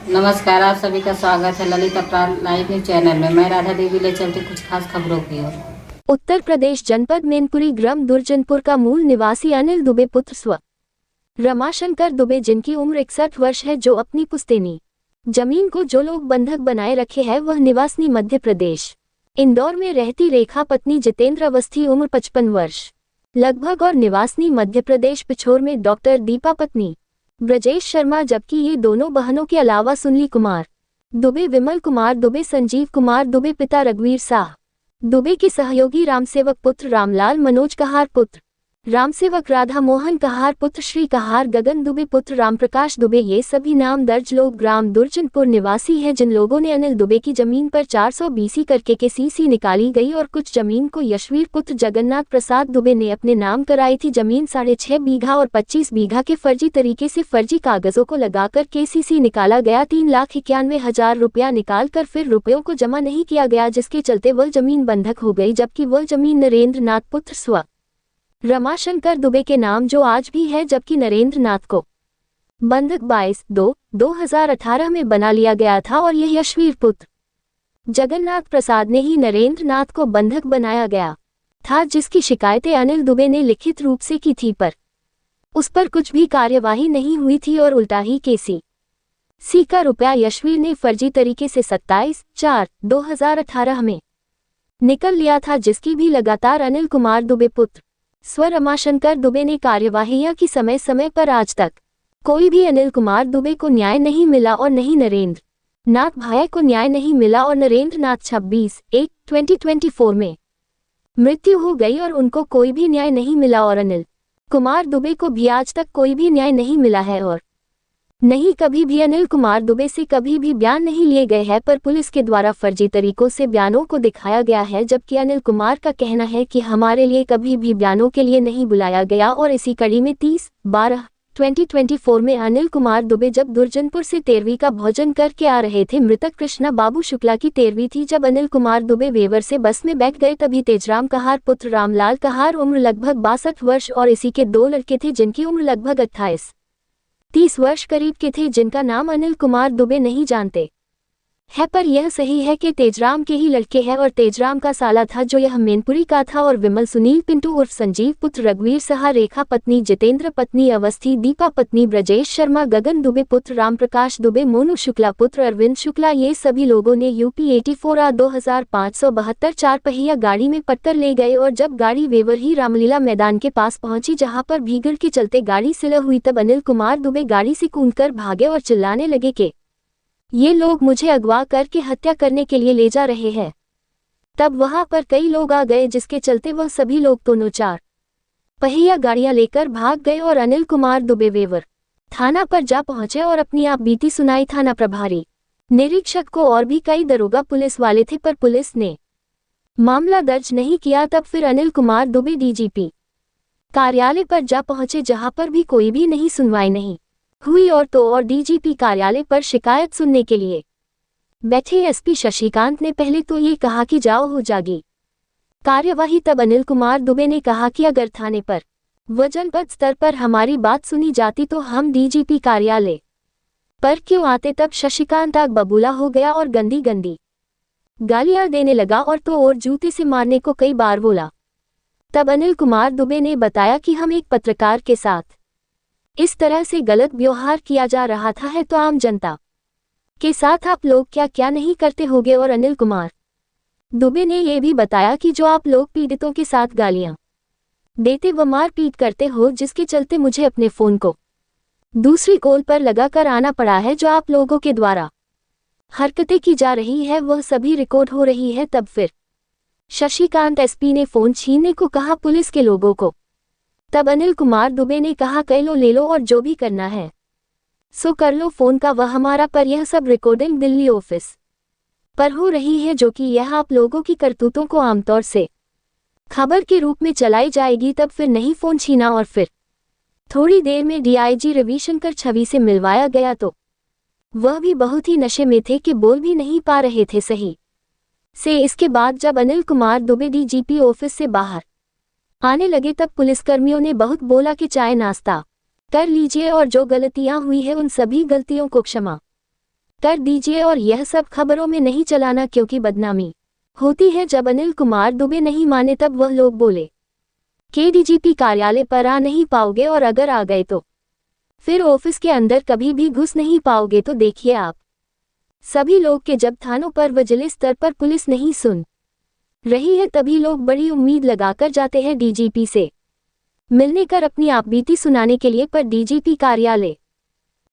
नमस्कार, आप सभी का स्वागत है ललित अपराध लाइव न्यूज चैनल में। मैं राधा देवी ले चलती कुछ खास खबरों की ओर। उत्तर प्रदेश जनपद मैनपुरी ग्राम दुर्जनपुर का मूल निवासी अनिल दुबे पुत्र स्व रमाशंकर दुबे जिनकी उम्र 61 वर्ष है, जो अपनी पुश्तैनी जमीन को जो लोग बंधक बनाए रखे हैं, वह निवासी मध्य प्रदेश इंदौर में रहती रेखा पत्नी जितेंद्र अवस्थी उम्र 55 वर्ष लगभग और निवासी मध्य प्रदेश पिछोर में डॉक्टर दीपा पत्नी ब्रजेश शर्मा, जबकि ये दोनों बहनों के अलावा सुनील कुमार दुबे, विमल कुमार दुबे, संजीव कुमार दुबे, पिता रघुवीर साह दुबे के सहयोगी रामसेवक पुत्र रामलाल, मनोज कहार पुत्र रामसेवक, राधा मोहन कहार पुत्र श्री कहार, गगन दुबे पुत्र रामप्रकाश दुबे, ये सभी नाम दर्ज लोग ग्राम दुर्जनपुर निवासी हैं, जिन लोगों ने अनिल दुबे की जमीन पर 420 करके के सीसी निकाली गई और कुछ जमीन को यशवीर पुत्र जगन्नाथ प्रसाद दुबे ने अपने नाम कराई थी। जमीन 6.5 बीघा और 25 बीघा के फर्जी तरीके से फर्जी कागजों को लगाकर केसीसी निकाला गया। 3,91,000 रुपया निकाल कर फिर रुपयों को जमा नहीं किया गया, जिसके चलते वह जमीन बंधक हो गई, जबकि वह जमीन नरेंद्र नाथ पुत्र स्व रमाशंकर दुबे के नाम जो आज भी है, जबकि नरेंद्र नाथ को बंधक 22/2/2018 में बना लिया गया था और यह यशवीर पुत्र जगन्नाथ प्रसाद ने ही नरेंद्र नाथ को बंधक बनाया गया था, जिसकी शिकायतें अनिल दुबे ने लिखित रूप से की थी, पर उस पर कुछ भी कार्यवाही नहीं हुई थी और उल्टा ही केसीसी का रुपया यशवीर ने फर्जी तरीके से 27/4/2018 में निकल लिया था, जिसकी भी लगातार अनिल कुमार दुबे पुत्र स्व रमाशंकर दुबे ने कार्यवाहियां की समय समय पर। आज तक कोई भी अनिल कुमार दुबे को न्याय नहीं मिला और नहीं नरेंद्र नाथ भाया को न्याय नहीं मिला और नरेंद्र नाथ 26/1/2024 में मृत्यु हो गई और उनको कोई भी न्याय नहीं मिला और अनिल कुमार दुबे को भी आज तक कोई भी न्याय नहीं मिला है और नहीं कभी भी अनिल कुमार दुबे से कभी भी बयान नहीं लिए गए हैं, पर पुलिस के द्वारा फर्जी तरीकों से बयानों को दिखाया गया है, जबकि अनिल कुमार का कहना है कि हमारे लिए कभी भी बयानों के लिए नहीं बुलाया गया। और इसी कड़ी में 30/12/2024 में अनिल कुमार दुबे जब दुर्जनपुर से 13वीं का भोजन करके आ रहे थे, मृतक कृष्णा बाबू शुक्ला की 13वीं थी, जब अनिल कुमार दुबे वेवर से बस में बैठ गए, तभी तेजराम कहार पुत्र रामलाल कहार उम्र लगभग 62 वर्ष और इसी के 2 लड़के थे, जिनकी उम्र लगभग 28-30 वर्ष करीब के थे, जिनका नाम अनिल कुमार दुबे नहीं जानते है, पर यह सही है कि तेजराम के ही लड़के हैं और तेजराम का साला था, जो यह मैनपुरी का था, और विमल सुनील पिंटू उर्फ संजीव पुत्र रघुवीर साह, रेखा पत्नी जितेंद्र पत्नी अवस्थी, दीपा पत्नी ब्रजेश शर्मा, गगन दुबे पुत्र रामप्रकाश दुबे, मोनू शुक्ला पुत्र अरविंद शुक्ला, ये सभी लोगों ने यूपी 84 2572 4 पहिया गाड़ी में पटकर ले गए। और जब गाड़ी वेवर ही रामलीला मैदान के पास पहुंची, जहां पर भीड़ के चलते गाड़ी स्लो हुई, तब अनिल कुमार दुबे गाड़ी से कूदकर भागे और चिल्लाने लगे कि ये लोग मुझे अगवा करके हत्या करने के लिए ले जा रहे हैं। तब वहां पर कई लोग आ गए, जिसके चलते वह सभी लोग दोनों 4 पहिया गाड़ियां लेकर भाग गए और अनिल कुमार दुबे वेवर थाना पर जा पहुंचे और अपनी आप बीती सुनाई थाना प्रभारी निरीक्षक को और भी कई दरोगा पुलिस वाले थे, पर पुलिस ने मामला दर्ज नहीं किया। तब फिर अनिल कुमार दुबे डीजीपी कार्यालय पर जा पहुंचे, जहां पर भी कोई भी नहीं सुनवाई नहीं हुई और डीजीपी कार्यालय पर शिकायत सुनने के लिए बैठे एसपी शशिकांत ने पहले तो ये कहा कि जाओ हो जाएगी कार्यवाही। तब अनिल कुमार दुबे ने कहा कि अगर थाने पर व जनपद स्तर पर हमारी बात सुनी जाती तो हम डीजीपी कार्यालय पर क्यों आते। तब शशिकांत आग बबूला हो गया और गंदी गंदी गालियां देने लगा और जूते से मारने को कई बार बोला। तब अनिल कुमार दुबे ने बताया कि हम एक पत्रकार के साथ इस तरह से गलत व्यवहार किया जा रहा था है, तो आम जनता के साथ आप लोग क्या क्या नहीं करते होगे। और अनिल कुमार दुबे ने यह भी बताया कि जो आप लोग पीड़ितों के साथ गालियां देते व मारपीट करते हो, जिसके चलते मुझे अपने फोन को दूसरी कॉल पर लगाकर आना पड़ा है, जो आप लोगों के द्वारा हरकतें की जा रही है वह सभी रिकॉर्ड हो रही है। तब फिर शशिकांत एसपी ने फोन छीनने को कहा पुलिस के लोगों को। तब अनिल कुमार दुबे ने कहा कह लो ले लो और जो भी करना है सो कर लो फोन का वह हमारा, पर यह सब रिकॉर्डिंग दिल्ली ऑफिस पर हो रही है, जो कि यह आप लोगों की करतूतों को आमतौर से खबर के रूप में चलाई जाएगी। तब फिर नहीं फोन छीना और फिर थोड़ी देर में डीआईजी रविशंकर छवि से मिलवाया गया, तो वह भी बहुत ही नशे में थे कि बोल भी नहीं पा रहे थे सही से। इसके बाद जब अनिल कुमार दुबे डीजीपी ऑफिस से बाहर आने लगे, तब पुलिसकर्मियों ने बहुत बोला कि चाय नाश्ता कर लीजिए और जो गलतियां हुई है उन सभी गलतियों को क्षमा कर दीजिए और यह सब खबरों में नहीं चलाना, क्योंकि बदनामी होती है। जब अनिल कुमार दुबे नहीं माने तब वह लोग बोले कि डीजीपी कार्यालय पर आ नहीं पाओगे, और अगर आ गए तो फिर ऑफिस के अंदर कभी भी घुस नहीं पाओगे। तो देखिए आप सभी लोग के जब थानों पर व जिले स्तर पर पुलिस नहीं सुन रही है, तभी लोग बड़ी उम्मीद लगाकर जाते हैं डीजीपी से मिलने कर अपनी आपबीती सुनाने के लिए। पर डीजीपी कार्यालय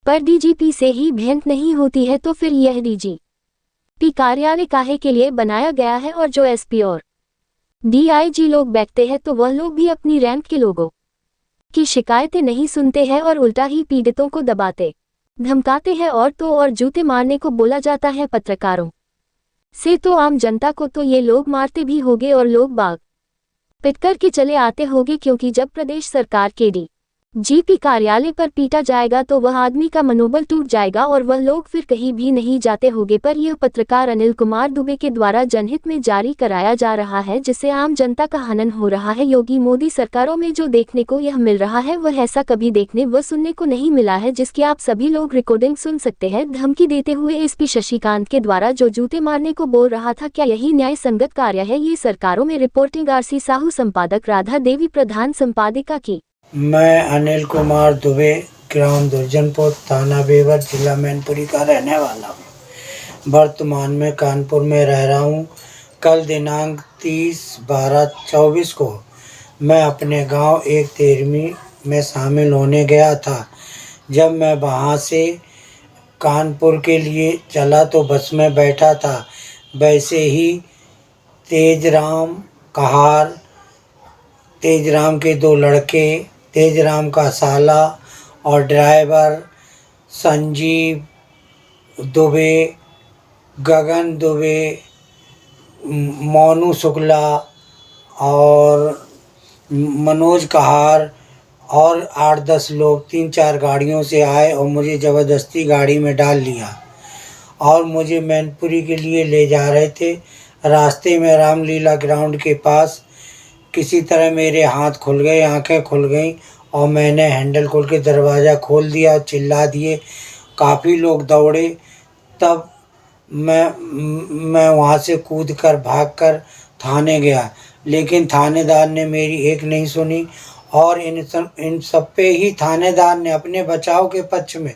पर डीजीपी से ही भेंट नहीं होती है, तो फिर यह डीजीपी कार्यालय काहे के लिए बनाया गया है? और जो एसपी और डीआईजी लोग बैठते हैं, तो वह लोग भी अपनी रैंक के लोगों की शिकायतें नहीं सुनते हैं और उल्टा ही पीड़ितों को दबाते धमकाते हैं, और तो और जूते मारने को बोला जाता है पत्रकारों से, तो आम जनता को तो ये लोग मारते भी होंगे और लोग बाग पिटकर के चले आते होंगे, क्योंकि जब प्रदेश सरकार के डीजीपी कार्यालय पर पीटा जाएगा तो वह आदमी का मनोबल टूट जाएगा और वह लोग फिर कहीं भी नहीं जाते होंगे। पर यह पत्रकार अनिल कुमार दुबे के द्वारा जनहित में जारी कराया जा रहा है, जिससे आम जनता का हनन हो रहा है। योगी मोदी सरकारों में जो देखने को यह मिल रहा है, वह ऐसा कभी देखने व सुनने को नहीं मिला है, जिसकी आप सभी लोग रिकॉर्डिंग सुन सकते हैं। धमकी देते हुए एसपी शशिकांत के द्वारा जो जूते मारने को बोल रहा था, क्या यही न्याय संगत कार्य है? ये सरकारों में रिपोर्टिंग आरसी साहू, संपादक राधा देवी, प्रधान संपादिका की। मैं अनिल कुमार दुबे, ग्राम दुर्जनपुर, थाना बेवर, जिला मैनपुरी का रहने वाला हूँ। वर्तमान में कानपुर में रह रहा हूँ। कल दिनांक 30/12/24 को मैं अपने गांव 13वीं में शामिल होने गया था। जब मैं वहां से कानपुर के लिए चला तो बस में बैठा था। वैसे ही तेजराम के 2 लड़के, तेजराम का साला और ड्राइवर संजीव दुबे, गगन दुबे, मोनू शुक्ला और मनोज कहार और 8-10 लोग 3-4 गाड़ियों से आए और मुझे ज़बरदस्ती गाड़ी में डाल लिया और मुझे मैनपुरी के लिए ले जा रहे थे। रास्ते में रामलीला ग्राउंड के पास किसी तरह मेरे हाथ खुल गए, आंखें खुल गईं और मैंने हैंडल खोल के दरवाज़ा खोल दिया और चिल्ला दिए। काफ़ी लोग दौड़े। तब मैं वहाँ से कूदकर भागकर थाने गया, लेकिन थानेदार ने मेरी एक नहीं सुनी और इन सब पे ही थानेदार ने अपने बचाव के पक्ष में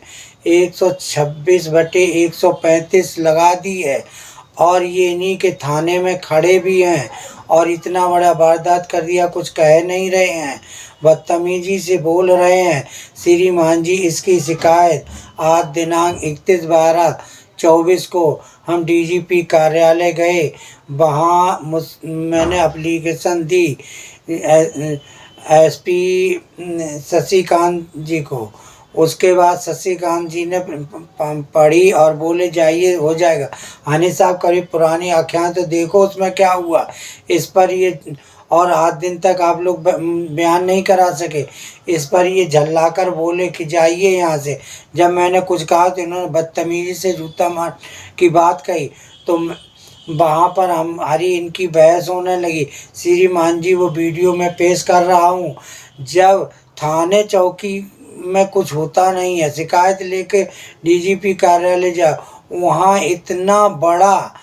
126/135 लगा दी है और ये इन्हीं के थाने में खड़े भी हैं और इतना बड़ा वारदात कर दिया, कुछ कह नहीं रहे हैं, बदतमीजी से बोल रहे हैं। श्रीमान जी, इसकी शिकायत आज दिनांक 31/12/24 को हम डीजीपी कार्यालय गए। वहाँ मैंने एप्लीकेशन दी एसपी शशिकांत जी को। उसके बाद शशिकांत जी ने पढ़ी और बोले जाइए, हो जाएगा। हानि साहब कभी पुरानी आख्यान तो देखो उसमें क्या हुआ। इस पर ये और 8 दिन तक आप लोग बयान नहीं करा सके। इस पर ये झल्लाकर बोले कि जाइए यहाँ से। जब मैंने कुछ कहा तो इन्होंने बदतमीजी से जूता मार की बात कही, तो वहाँ पर हमारी इनकी बहस होने लगी। श्रीमान जी, वो वीडियो में पेश कर रहा हूँ। जब थाने चौकी में कुछ होता नहीं है, शिकायत लेके डीजीपी कार्यालय जाओ, वहाँ इतना बड़ा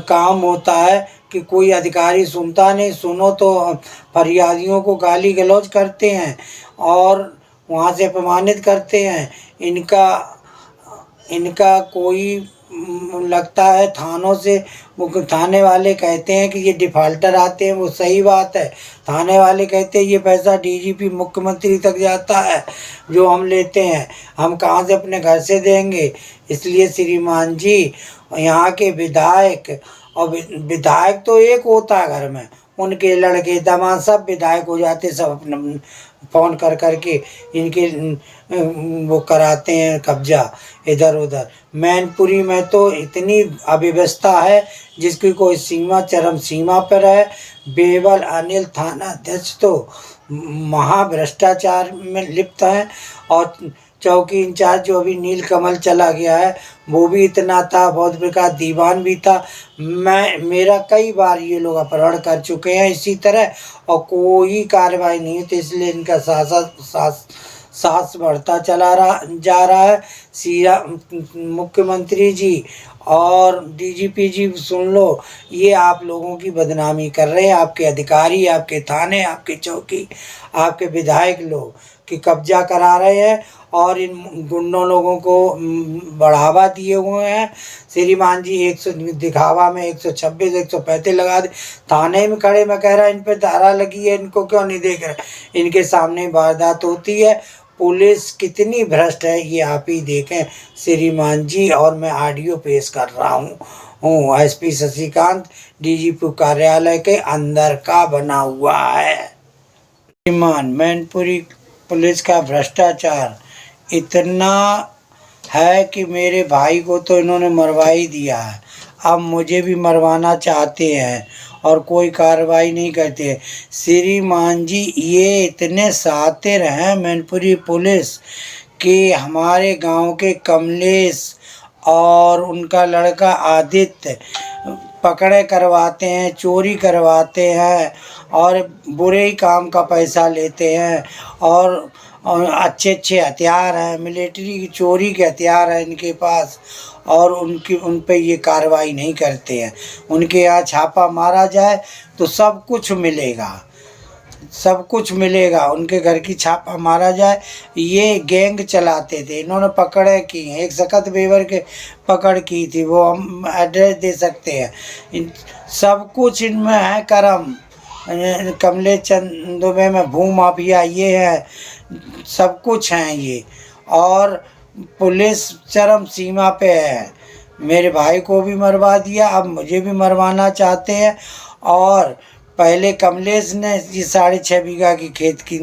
काम होता है कि कोई अधिकारी सुनता नहीं। सुनो तो फरियादियों को गाली गलौज करते हैं और वहाँ से अपमानित करते हैं। इनका कोई लगता है थानों से, वो थाने वाले कहते हैं कि ये डिफ़ाल्टर आते हैं, वो सही बात है। थाने वाले कहते हैं ये पैसा डीजीपी मुख्यमंत्री तक जाता है जो हम लेते हैं, हम कहाँ से अपने घर से देंगे। इसलिए श्रीमान जी, यहाँ के विधायक, और विधायक तो एक होता है घर में, उनके लड़के दामाद सब विधायक हो जाते, सब अपने फ़ोन कर करके इनके वो कराते हैं कब्जा इधर उधर। मैनपुरी में तो इतनी अव्यवस्था है जिसकी कोई सीमा, चरम सीमा पर है। बेवल अनिल थाना अध्यक्ष तो महाभ्रष्टाचार में लिप्त हैं और चौकी इंचार्ज जो अभी नीलकमल चला गया है वो भी इतना था, बहुत प्रकार दीवान भी था। मेरा कई बार ये लोग अपहरण कर चुके हैं इसी तरह और कोई कार्रवाई नहीं होती। इसलिए इनका साहस बढ़ता जा रहा है। सीरा मुख्यमंत्री जी और डीजीपी जी सुन लो, ये आप लोगों की बदनामी कर रहे हैं। आपके अधिकारी, आपके थाने, आपके चौकी, आपके विधायक लोग कि कब्जा करा रहे हैं और इन गुंडों लोगों को बढ़ावा दिए हुए हैं। श्रीमान जी 100 दिखावा में 126 135 लगा दे, थाने में खड़े मैं कह रहा इन पे धारा लगी है, इनको क्यों नहीं देख रहे। इनके सामने वारदात होती है। पुलिस कितनी भ्रष्ट है ये आप ही देखें श्रीमान जी। और मैं ऑडियो पेश कर रहा हूँ एसपी शशिकांत डीजीपी कार्यालय के अंदर का बना हुआ है। श्रीमान, मैनपुरी पुलिस का भ्रष्टाचार इतना है कि मेरे भाई को तो इन्होंने मरवा ही दिया है, अब मुझे भी मरवाना चाहते हैं और कोई कार्रवाई नहीं करते। श्रीमान जी, ये इतने शातिर हैं मैनपुरी पुलिस कि हमारे गांव के कमलेश और उनका लड़का आदित्य पकड़े करवाते हैं, चोरी करवाते हैं और बुरे ही काम का पैसा लेते हैं। और अच्छे अच्छे हथियार हैं, मिलिट्री की चोरी के हथियार हैं इनके पास, और उन पे ये कार्रवाई नहीं करते हैं। उनके यहाँ छापा मारा जाए तो सब कुछ मिलेगा, सब कुछ मिलेगा। उनके घर की छापा मारा जाए। ये गैंग चलाते थे, इन्होंने पकड़े की, एक सखत बेवर के पकड़ की थी, वो हम एड्रेस दे सकते हैं। सब कुछ इनमें है करम। कमलेश चंद दुबे में भू माफिया ये है, सब कुछ हैं ये। और पुलिस चरम सीमा पे है। मेरे भाई को भी मरवा दिया, अब मुझे भी मरवाना चाहते हैं। और पहले कमलेश ने ये 6.5 बीघा की खेत की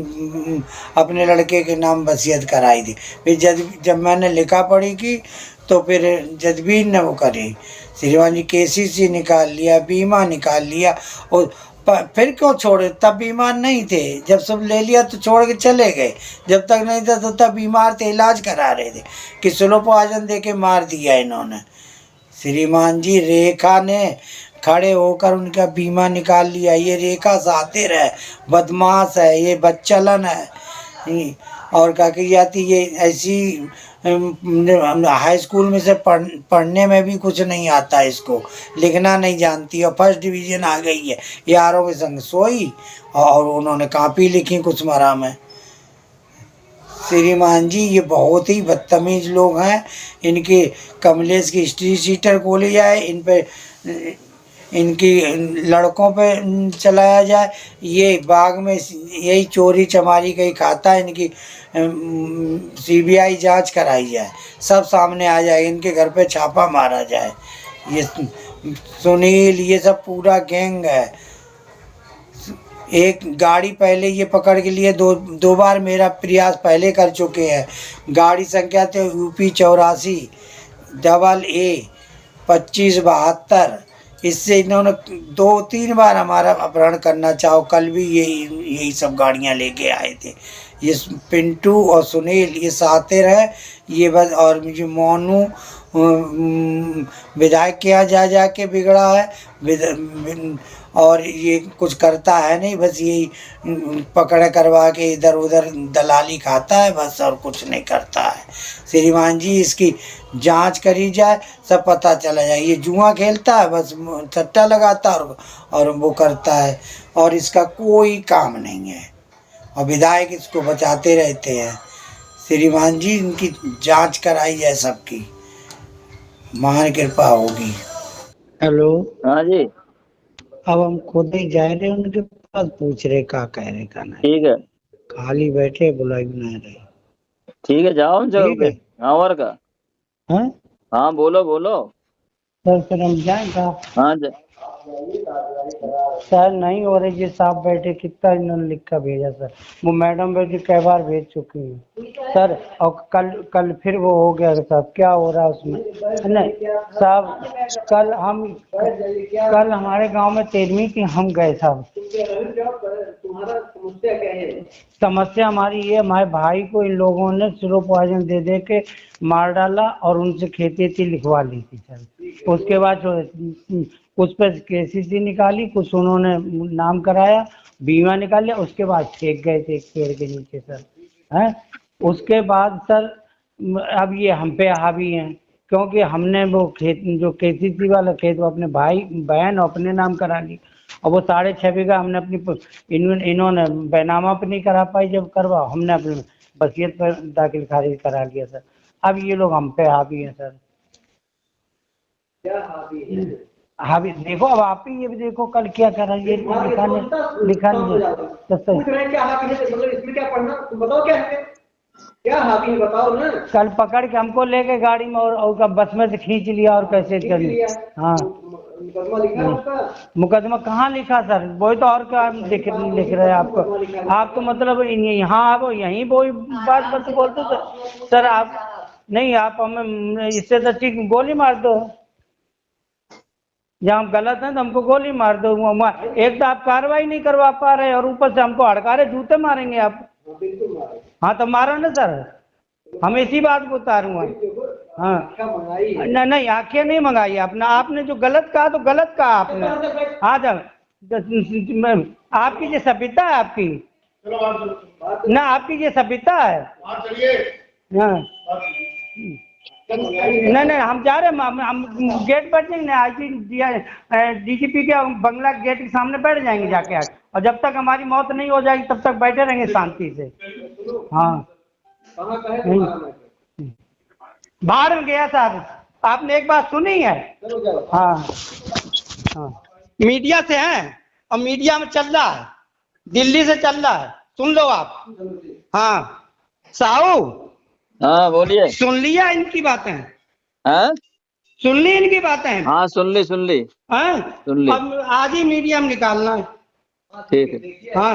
अपने लड़के के नाम वसीयत कराई थी। फिर जब मैंने लिखा पढ़ी की तो फिर जदबीर ने वो करी। श्रीमान जी केसीसी निकाल लिया, बीमा निकाल लिया, और फिर क्यों छोड़े? तब बीमार नहीं थे, जब सब ले लिया तो छोड़ के चले गए। जब तक नहीं था तो तब बीमार थे, इलाज करा रहे थे कि स्लो पॉइजन दे के मार दिया इन्होंने। श्रीमान जी, रेखा ने खड़े होकर उनका बीमा निकाल लिया। ये रेखा शातिर है, बदमाश है, ये बच्चलन है। और क्या की जाती ये ऐसी हाई स्कूल में से पढ़ने में भी कुछ नहीं आता इसको, लिखना नहीं जानती और फर्स्ट डिवीज़न आ गई है। यारों के संग सोई और उन्होंने कापी लिखी कुछ मरा में। श्रीमान जी, ये बहुत ही बदतमीज लोग हैं। इनके कमलेश की हिस्ट्री शीटर खोली जाए, इन पे इनकी लड़कों पे चलाया जाए। ये बाग में यही चोरी चमारी कहीं खाता है, इनकी सीबीआई जांच कराई जाए, सब सामने आ जाए, इनके घर पे छापा मारा जाए। ये सुनील, ये सब पूरा गैंग है। एक गाड़ी पहले ये पकड़ के लिए दो बार मेरा प्रयास पहले कर चुके हैं। गाड़ी संख्या तो यूपी 84 AA 2572। इससे इन्होंने 2-3 बार हमारा अपहरण करना चाहो। कल भी यही सब गाड़ियां लेके आए थे। ये पिंटू और सुनील ये शातिर है ये बस। और मुझे मोनू विधायक के यहाँ जा के बिगड़ा है, और ये कुछ करता है नहीं, बस यही पकड़ करवा के इधर उधर दलाली खाता है बस, और कुछ नहीं करता है। श्रीमान जी, इसकी जांच करी जाए, सब पता चला जाए। ये जुआ खेलता है, बस सट्टा लगाता है और वो करता है, और इसका कोई काम नहीं है, और विधायक इसको बचाते रहते हैं। श्रीमान जी, इनकी जांच कराई जाए, सबकी महान कृपा होगी। हेलो, हाँ जी, अब हम खुद ही जा रहे उनके पास, पूछ रहे का कह रहे का नहीं। ठीक है, खाली बैठे, बुलाई बना रहे। ठीक है, जाओ हम जगह पे। हाँ, और का? हाँ, बोलो बोलो। सर फिर हम जाएंगे। हाँ सर नहीं हो रही जी, साहब बैठे, कितना इन्होंने लिख कर भेजा सर। वो मैडम बैठी कई बार भेज चुकी है सर, और कल फिर वो हो गया साहब। क्या हो रहा है उसमें? नहीं साहब, कल हमारे गांव में 13वीं की हम गए साहब। समस्या हमारी ये, हमारे भाई को इन लोगों ने स्लो पॉइजन दे के मार डाला और उनसे खेती लिखवा ली थी सर। उसके बाद उस पर केसीसी निकाली, कुछ उन्होंने नाम कराया, बीमा निकाल लिया, उसके बाद फेंक गए थे एक पेड़ के नीचे सर। हैं उसके बाद सर अब ये हम पे हावी हैं, क्योंकि हमने वो खेत जो केसीसी वाला खेत वो अपने भाई बहन अपने नाम करा ली, और वो 6.5 बीघा हमने इन्होंने बैनामा पे नहीं करा पाई, जब करवा हमने अपने वसीयत पर दाखिल खारिज करा लिया सर। अब ये लोग हम पे हावी हैं सर। क्या हावी है? हावी देखो, अब आप ही ये देखो कल क्या करा, ये लिखा नहीं क्या हावी है, मतलब इसमें क्या पढ़ना, तुम बताओ क्या है, क्या हावी है बताओ ना। कल पकड़ के हमको लेके गाड़ी में और बस में से खींच लिया और कैसे कर लिया। हाँ, मुकदमा लिखा, मुकदमा कहाँ लिखा सर, वही तो और क्या लिख रहे हैं आपको। आप तो मतलब यहाँ आप यहीं वो बात बस बोलते सर आप नहीं, आप हमें इससे तो ठीक गोली मार दो, जहाँ हम गलत हैं तो हमको गोली मार दो। एक तो आप कार्रवाई नहीं करवा पा रहे और ऊपर से हमको हड़कारे जूते मारेंगे आप। हाँ तो मारो ना सर, हम इसी बात को उतारूंगा। हाँ नहीं आंखें नहीं मंगाई आपने, आपने जो गलत कहा तो गलत कहा आपने। हाँ जब आपकी ये सभ्यता है आपकी ना, आपकी ये सभ्यता है। हाँ नहीं हम जा रहे हैं, हम गेट बैठ जाएंगे, आई डीजीपी के बंगला गेट के सामने बैठ जाएंगे जाके आज, और जब तक हमारी मौत नहीं हो जाएगी तब तक बैठे रहेंगे शांति से। हाँ बाहर में गया साहब, आपने एक बात सुनी है? हाँ हाँ मीडिया से हैं और मीडिया में चल रहा है, दिल्ली से चल रहा है, सुन लो आप। हाँ साहू, हाँ बोलिए। सुन लिया इनकी बातें? हाँ सुन ली इनकी बातें? हाँ सुन ली सुन ली। अब आज ही मीडिया में निकालना है। ठीक है। हाँ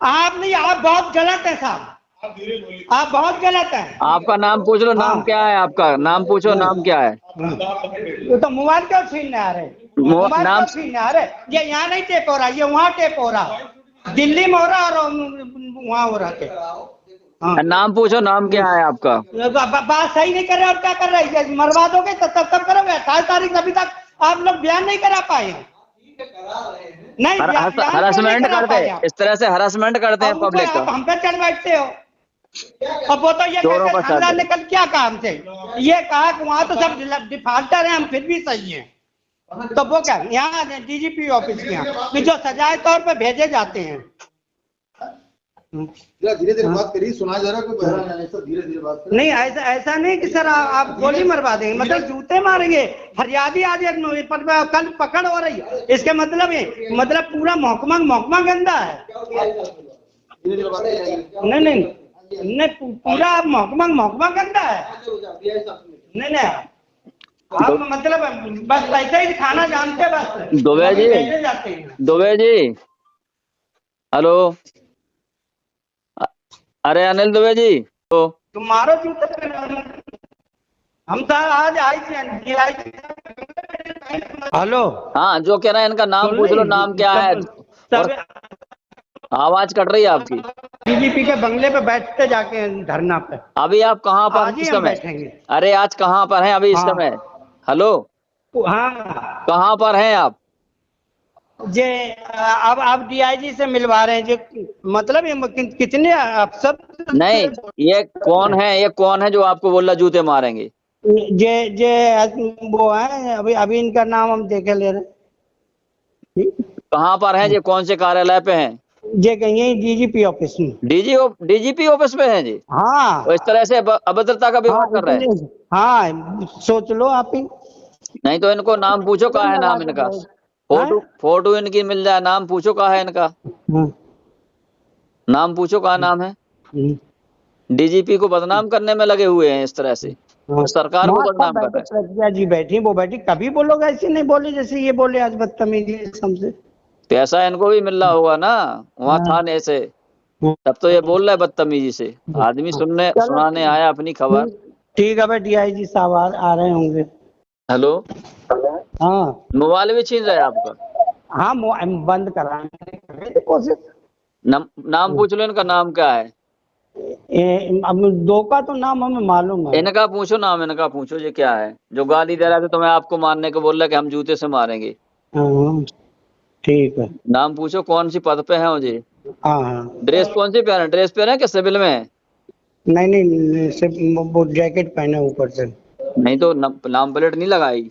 आप नहीं, आप बहुत गलत है साहब, आप बहुत गलत है। आपका नाम पूछ लो, नाम क्या है आपका, नाम पूछो, नाम क्या है? तो मोबाइल क्यों छीनने आ रहे, मोबाइल क्यों छीनने आ रहे? ये यहाँ नहीं टेप हो रहा, ये वहाँ टेप हो रहा, दिल्ली में हो रहा और वहाँ हो रहा थे। हाँ। नाम पूछो, नाम क्या है आपका? बात सही नहीं कर रहे और क्या कर रहे हैं, मरवा दोगे तब करोगे। 28 तारीख अभी तक आप लोग बयान नहीं करा पाए हैं। नहीं हरासमेंट करते हैं, इस तरह से हरासमेंट करते हैं पब्लिक का। हम पे चढ़ बैठते हो। अब वो तो ये हमला ने कल क्या कहा हमसे, ये कहा कि वहाँ तो सब डिफाल्टर हैं, हम फिर भी सही हैं। तो वो क्या यहाँ डीजीपी ऑफिस के यहाँ कि जो सजाए तौर पे भेजे जाते हैं। धीरे धीरे बात करिए, सुना जा रहा है, धीरे धीरे बात करिए। नहीं ऐसा नहीं कि सर आप गोली मरवा देंगे, मतलब जूते मारेंगे। फरियादी आज कल पकड़ हो रही है, इसके मतलब पूरा महकमा गंदा है। नहीं पूरा महकमा गंदा है। नहीं आप मतलब बस ऐसे ही खाना जानते बस। दुबे जी हेलो, अरे अनिल दुबे जी तो मारो जूते पे। हम तो आज आई थी। हेलो हाँ, जो कह रहे हैं इनका नाम पूछ लो, नाम क्या है? आवाज कट रही है आपकी। डीजीपी के बंगले पे बैठते जाके धरना पे। अभी आप कहाँ पर इस समय? अरे आज कहाँ पर हैं अभी इस समय? हेलो हाँ कहाँ पर हैं आप? जे अब आप डीआईजी से मिलवा रहे हैं जो, मतलब ये कितने आप सब? नहीं ये कौन है, ये कौन है जो आपको बोल रहा जूते मारेंगे? जे वो है, अभी इनका नाम हम देखे ले रहे। कहाँ पर हैं जी, कौन से कार्यालय पे हैं? जे यही डीजीपी ऑफिस में। डीजीपी ऑफिस में हैं जी? हाँ तो इस तरह से अभद्रता का व्यवहार कर रहे हैं। हाँ सोच लो आप ही। नहीं तो इनको नाम पूछो, कहाँ है नाम इनका? फोटो इनकी मिल जाए, नाम पूछो कहाँ है इनका, नाम पूछो कहाँ नाम है। डीजीपी को बदनाम करने में लगे हुए हैं इस तरह से, सरकार को बदनाम कर रहे हैं। प्रज्ञा जी बैठी, वो बैठी, कभी बोलोगे ऐसे नहीं बोले जैसे ये बोले आज बदतमीजी हमसे। पैसा इनको भी मिल रहा होगा ना वहाँ थाने से, तब तो ये बोल रहा है बदतमीजी से। आदमी सुनाने आया अपनी खबर। ठीक है भाई, डीआईजी साहब आ रहे होंगे। हेलो हाँ मोबाइल भी छीन रहे हैं आपका? हाँ बंद कराने कोशिश। नाम पूछ लो, इनका नाम क्या है? अब दो का तो नाम हमें मालूम है। इनका पूछो नाम, इनका पूछो ये क्या है जो गाली दे रहा था तुम्हें, आपको मारने को बोल रहा है कि हम जूते से मारेंगे। ठीक है, नाम पूछो, कौन सी पद पे है मुझे? हाँ ड्रेस कौन सी पहने, ड्रेस पहने कि सिविल में है? नहीं नहीं, सिर्फ वो जैकेट पहने ऊपर से। नहीं तो नाम प्लेट नहीं लगाई,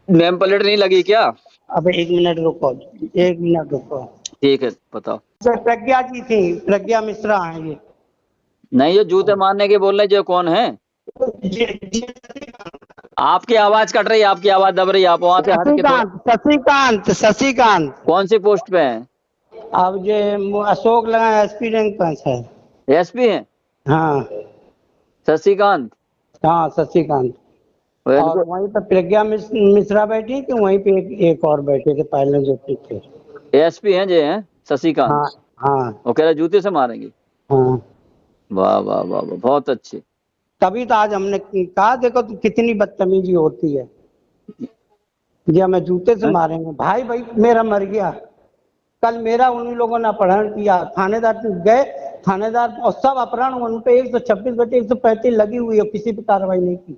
नेम प्लेट नहीं लगी क्या? अब 1 मिनट रुको, 1 मिनट रुको। ठीक है बताओ। सर प्रज्ञा जी थी, प्रज्ञा मिश्रा हैं ये। नहीं, ये जूते मारने के बोल रहे, जो कौन है? आपकी आवाज कट रही है, आपकी आवाज दब रही है, आप वहां से हट के शशिकांत शशिकांत। कौन सी पोस्ट पे हैं? अब जो अशोक लगा एसपी रैंक पर है। एसपी हैं? हाँ शशिकांत। हाँ शशिकांत। और वहीं पर प्रज्ञा मिश्रा बैठी थी, वहीं पे एक और बैठे थे पहले जो थे। एसपी हैं जे हैं शशिकांत? हाँ हाँ वो कह रहे जूते से मारेंगे। हाँ। वाह वाह वाह वाह, बहुत अच्छे। तभी तो आज हमने कहा देखो तो कितनी बदतमीजी होती है, ये हमें जूते से मारेंगे। भाई भाई मेरा मर गया, कल मेरा उन्हीं लोगों ने अपहरण किया, थानेदार गए, थानेदार और सब अपहरण, उन पे 126/135 लगी हुई है, किसी पे कार्रवाई नहीं की।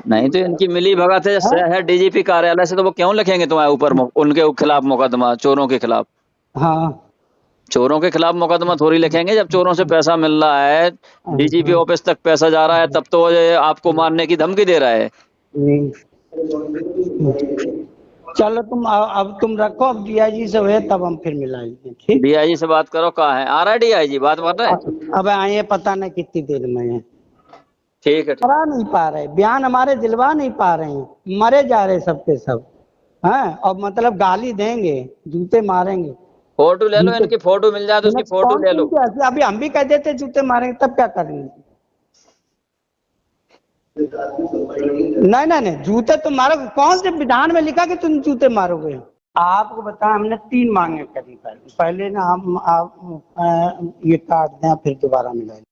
नहीं तो इनकी मिली भगत है शहर डीजीपी कार्यालय से, तो वो क्यों लिखेंगे तुम्हारे ऊपर उनके खिलाफ मुकदमा, चोरों के खिलाफ? हाँ चोरों के खिलाफ मुकदमा थोड़ी लिखेंगे जब चोरों से पैसा मिल रहा है, डीजीपी ऑफिस तक पैसा जा रहा है, तब तो ये आपको मारने की धमकी दे रहा है। चलो अब तुम रखो, अब डीआईजी से हुए तब हम फिर मिलाएंगे। ठीक, डीआईजी से बात करो। कहाँ है? आ रहा है डीआईजी, बात कर रहे हैं? अब आए पता नहीं कितनी देर में है। ठीक है। करा नहीं पा रहे, बयान हमारे दिलवा नहीं पा रहे हैं, मरे जा रहे सबके सब हैं। और मतलब गाली देंगे, जूते मारेंगे। फोटो ले लो, इनकी फोटो मिल जाए तो उसकी फोटो ले लो। अभी हम भी कह देते जूते मारेंगे, तब क्या करेंगे? नहीं नहीं नहीं, जूते तुम मारोगे? कौन से विधान में लिखा कि तुम जूते मारोगे? आपको बता, हमने 3 मांगे करी। पहले ना हम आप ये काट दें, फिर दोबारा मिलाएंगे।